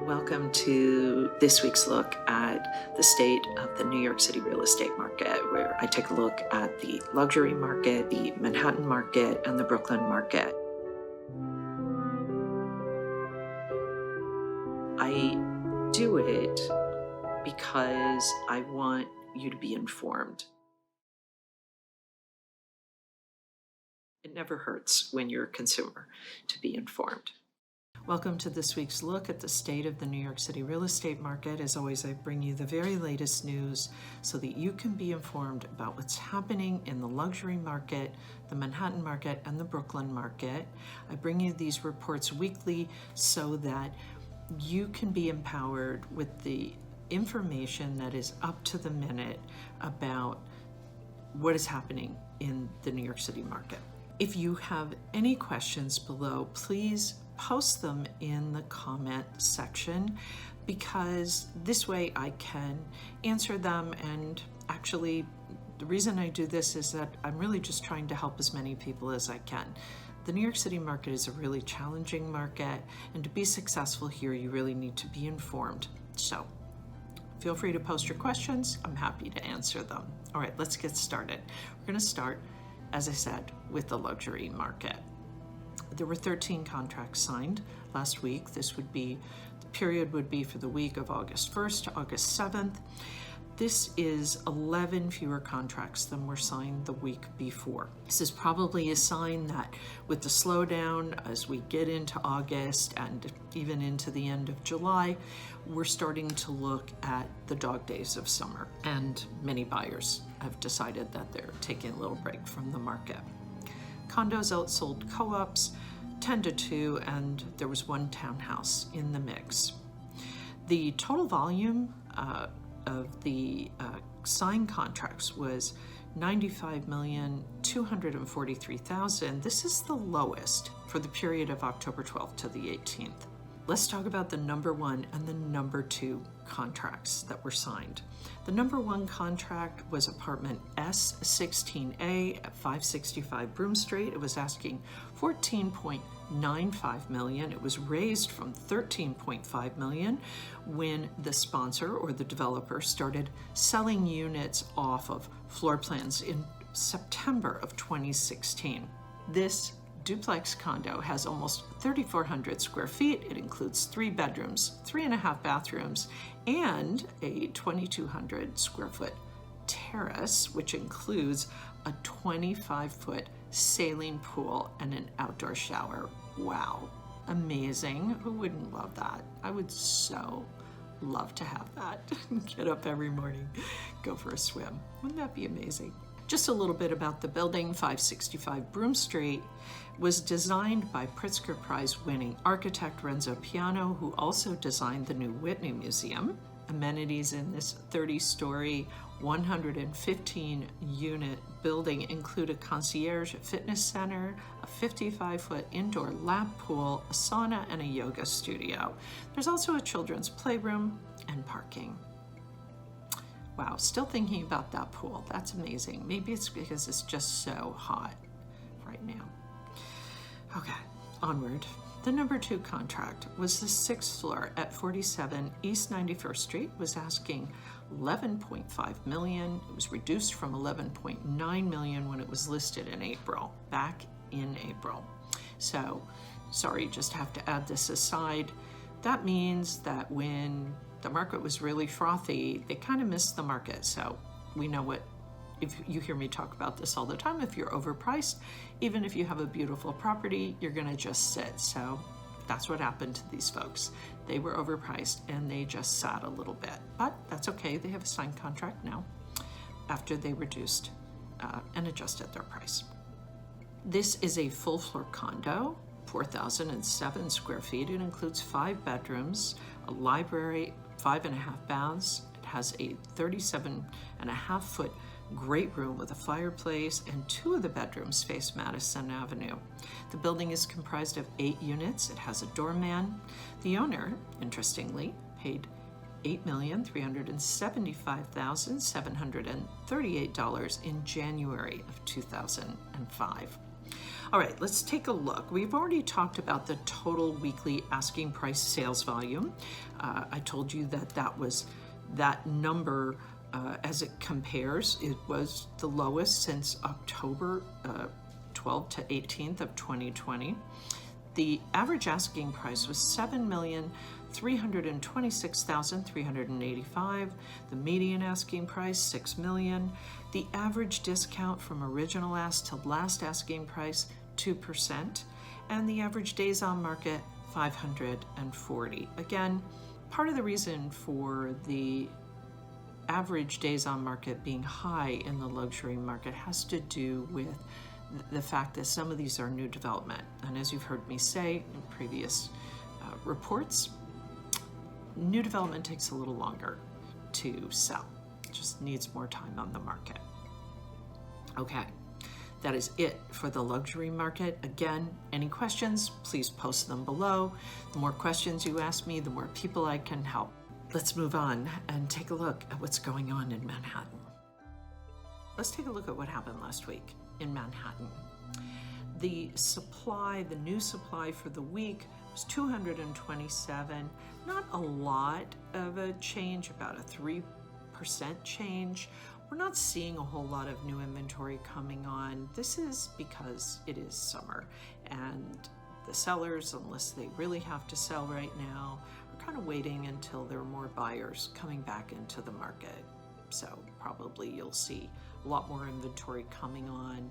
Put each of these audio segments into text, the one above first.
Welcome to this week's look at the state of the New York City real estate market, where I take a look at the luxury market, the Manhattan market, and the Brooklyn market. I do it because I want you to be informed. It never hurts when you're a consumer to be informed. Welcome to this week's look at the state of the New York City real estate market. As always, I bring you the very latest news so that you can be informed about what's happening in the luxury market, the Manhattan market, and the Brooklyn market. I bring you these reports weekly so that you can be empowered with the information that is up to the minute about what is happening in the New York City market. If you have any questions below, please post them in the comment section, because this way I can answer them. And actually, the reason I do this is that I'm really just trying to help as many people as I can. The New York City market is a really challenging market, and to be successful here, you really need to be informed. So feel free to post your questions. I'm happy to answer them. All right, let's get started. We're going to start, as I said, with the luxury market. There were 13 contracts signed last week. The period would be for the week of August 1st to August 7th. This is 11 fewer contracts than were signed the week before. This is probably a sign that with the slowdown as we get into August and even into the end of July, we're starting to look at the dog days of summer, and many buyers have decided that they're taking a little break from the market. Condos outsold co-ops 10-2, and there was one townhouse in the mix. The total volume of the signed contracts was 95,243,000. This is the lowest for the period of October 12th to the 18th. Let's talk about the number one and the number two contracts that were signed. The number one contract was apartment S16A at 565 Broome Street. It was asking $14.95 million. It was raised from $13.5 million when the sponsor or the developer started selling units off of floor plans in September of 2016. This duplex condo has almost 3,400 square feet. It includes 3 bedrooms, 3.5 bathrooms, and a 2,200 square foot terrace, which includes a 25-foot sailing pool and an outdoor shower. Wow, amazing. Who wouldn't love that? I would so love to have that. Get up every morning, go for a swim. Wouldn't that be amazing? Just a little bit about the building. 565 Broome Street was designed by Pritzker Prize-winning architect Renzo Piano, who also designed the new Whitney Museum. Amenities in this 30-story, 115-unit building include a concierge fitness center, a 55-foot indoor lap pool, a sauna, and a yoga studio. There's also a children's playroom and parking. Wow, still thinking about that pool. That's amazing. Maybe it's because it's just so hot right now. Okay, onward. The number two contract was the 6th floor at 47 East 91st Street, was asking $11.5 million. It was reduced from $11.9 million when it was listed in April, back in April. So, sorry, just have to add this aside. That means that when the market was really frothy, they kind of missed the market. So we know what, if you hear me talk about this all the time, if you're overpriced, even if you have a beautiful property, you're gonna just sit. So that's what happened to these folks. They were overpriced and they just sat a little bit, but that's okay. They have a signed contract now after they reduced and adjusted their price. This is a full floor condo, 4,007 square feet. It includes 5 bedrooms, a library, 5.5 baths. It has a 37.5-foot great room with a fireplace, and 2 of the bedrooms face Madison Avenue. The building is comprised of 8 units. It has a doorman. The owner, interestingly, paid $8,375,738 in January of 2005. All right, let's take a look. We've already talked about the total weekly asking price sales volume. I told you that number as it compares, it was the lowest since October 12th to 18th of 2020. The average asking price was $7,326,385. The median asking price, $6 million. The average discount from original ask to last asking price, 2%. And the average days on market, 540. Again, part of the reason for the average days on market being high in the luxury market has to do with the fact that some of these are new development. And as you've heard me say in previous reports, new development takes a little longer to sell. It just needs more time on the market. Okay, that is it for the luxury market. Again, any questions, please post them below. The more questions you ask me, the more people I can help. Let's move on and take a look at what's going on in Manhattan. Let's take a look at what happened last week in Manhattan. The new supply for the week was 227. Not a lot of a change, about a 3% change. We're not seeing a whole lot of new inventory coming on. This is because it is summer, and the sellers, unless they really have to sell right now, are kind of waiting until there are more buyers coming back into the market. So probably you'll see a lot more inventory coming on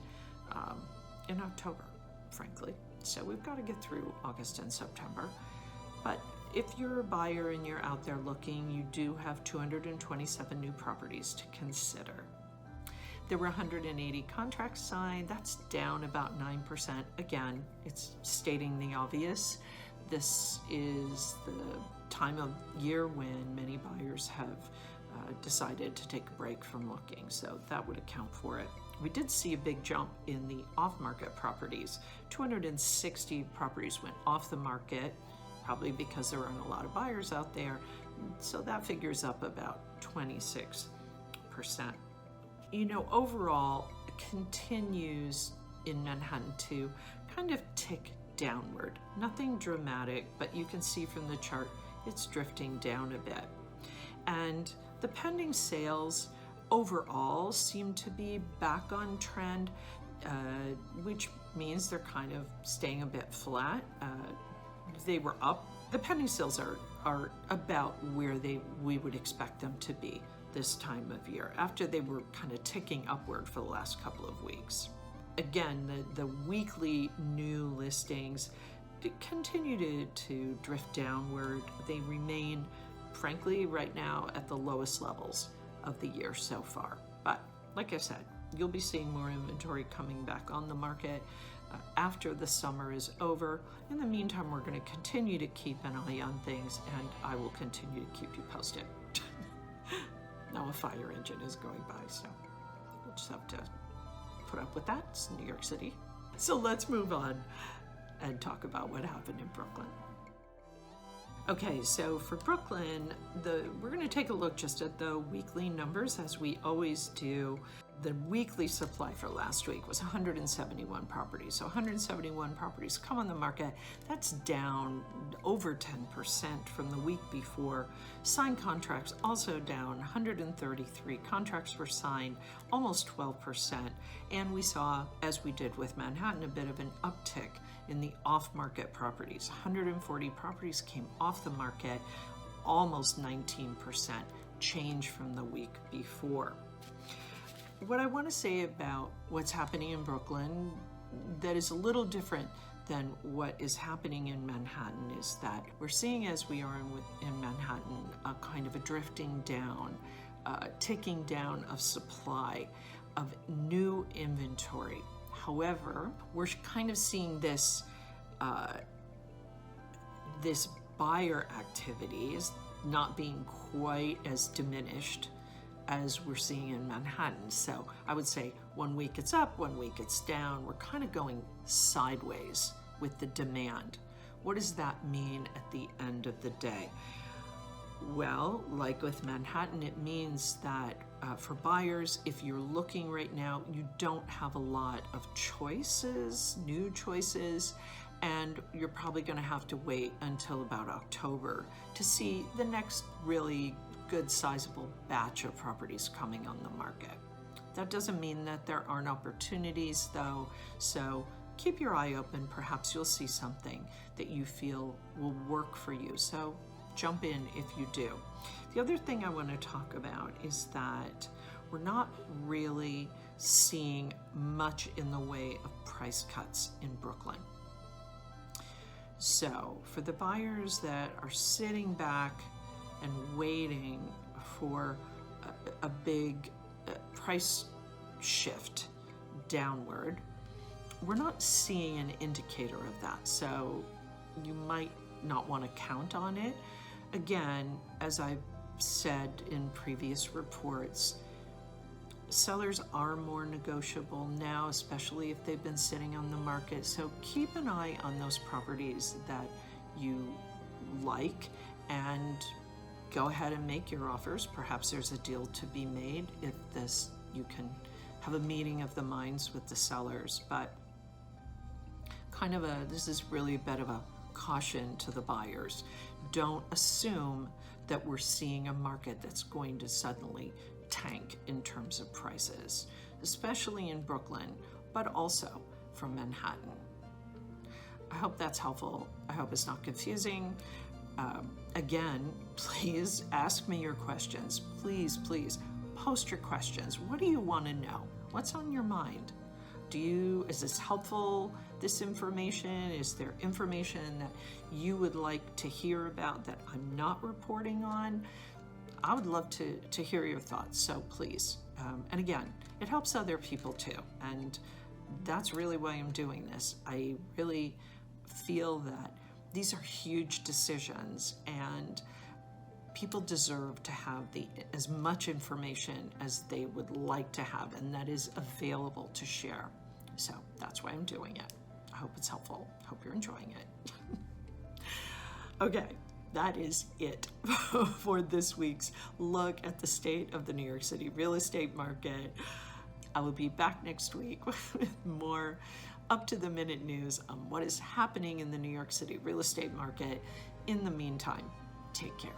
in October, frankly. So we've got to get through August and September. But if you're a buyer and you're out there looking, you do have 227 new properties to consider. There were 180 contracts signed. That's down about 9%. Again, it's stating the obvious. This is the time of year when many buyers have decided to take a break from looking, so that would account for it. We did see a big jump in the off-market properties. 260 properties went off the market, probably because there aren't a lot of buyers out there, so that figures up about 26%. You know, overall, it continues in Manhattan to kind of tick downward. Nothing dramatic, but you can see from the chart it's drifting down a bit. And the pending sales overall seem to be back on trend, which means they're kind of staying a bit flat. They were up. The pending sales are about where we would expect them to be this time of year, after they were kind of ticking upward for the last couple of weeks. Again, the weekly new listings continue to drift downward. They remain, frankly, right now at the lowest levels of the year so far. But like I said, you'll be seeing more inventory coming back on the market after the summer is over. In the meantime, we're going to continue to keep an eye on things, and I will continue to keep you posted. Now a fire engine is going by, so we'll just have to put up with that. It's New York City. So let's move on and talk about what happened in Brooklyn. Okay, so for Brooklyn, we're going to take a look just at the weekly numbers, as we always do. The weekly supply for last week was 171 properties. So 171 properties come on the market. That's down over 10% from the week before. Signed contracts also down. 133 contracts were signed, almost 12%. And we saw, as we did with Manhattan, a bit of an uptick in the off-market properties. 140 properties came off the market, almost 19% change from the week before. What I want to say about what's happening in Brooklyn that is a little different than what is happening in Manhattan is that we're seeing, as we are in Manhattan, a kind of a drifting down, ticking down of supply of new inventory. However, we're kind of seeing this buyer activity is not being quite as diminished as we're seeing in Manhattan. So I would say 1 week it's up, 1 week it's down. We're kind of going sideways with the demand. What does that mean at the end of the day? Well, like with Manhattan, it means that for buyers, if you're looking right now, you don't have a lot of choices, new choices, and you're probably going to have to wait until about October to see the next really good sizable batch of properties coming on the market. That doesn't mean that there aren't opportunities though, so keep your eye open. Perhaps you'll see something that you feel will work for you. So jump in if you do. The other thing I want to talk about is that we're not really seeing much in the way of price cuts in Brooklyn. So for the buyers that are sitting back and waiting for a big price shift downward, we're not seeing an indicator of that. So you might not want to count on it. Again, as I've said in previous reports, sellers are more negotiable now, especially if they've been sitting on the market. So keep an eye on those properties that you like and go ahead and make your offers. Perhaps there's a deal to be made if you can have a meeting of the minds with the sellers. But this is really a bit of a caution to the buyers. Don't assume that we're seeing a market that's going to suddenly tank in terms of prices, especially in Brooklyn, but also from Manhattan. I hope that's helpful. I hope it's not confusing. Again, please ask me your questions. Please post your questions. What do you want to know? What's on your mind? Is this helpful, this information? Is there information that you would like to hear about that I'm not reporting on? I would love to hear your thoughts, so please. And again, it helps other people too, and that's really why I'm doing this. I really feel that these are huge decisions, and people deserve to have as much information as they would like to have, and that is available to share. So that's why I'm doing it. I hope it's helpful. Hope you're enjoying it. Okay, that is it for this week's look at the state of the New York City real estate market. I will be back next week with more up-to-the-minute news on what is happening in the New York City real estate market. In the meantime, take care.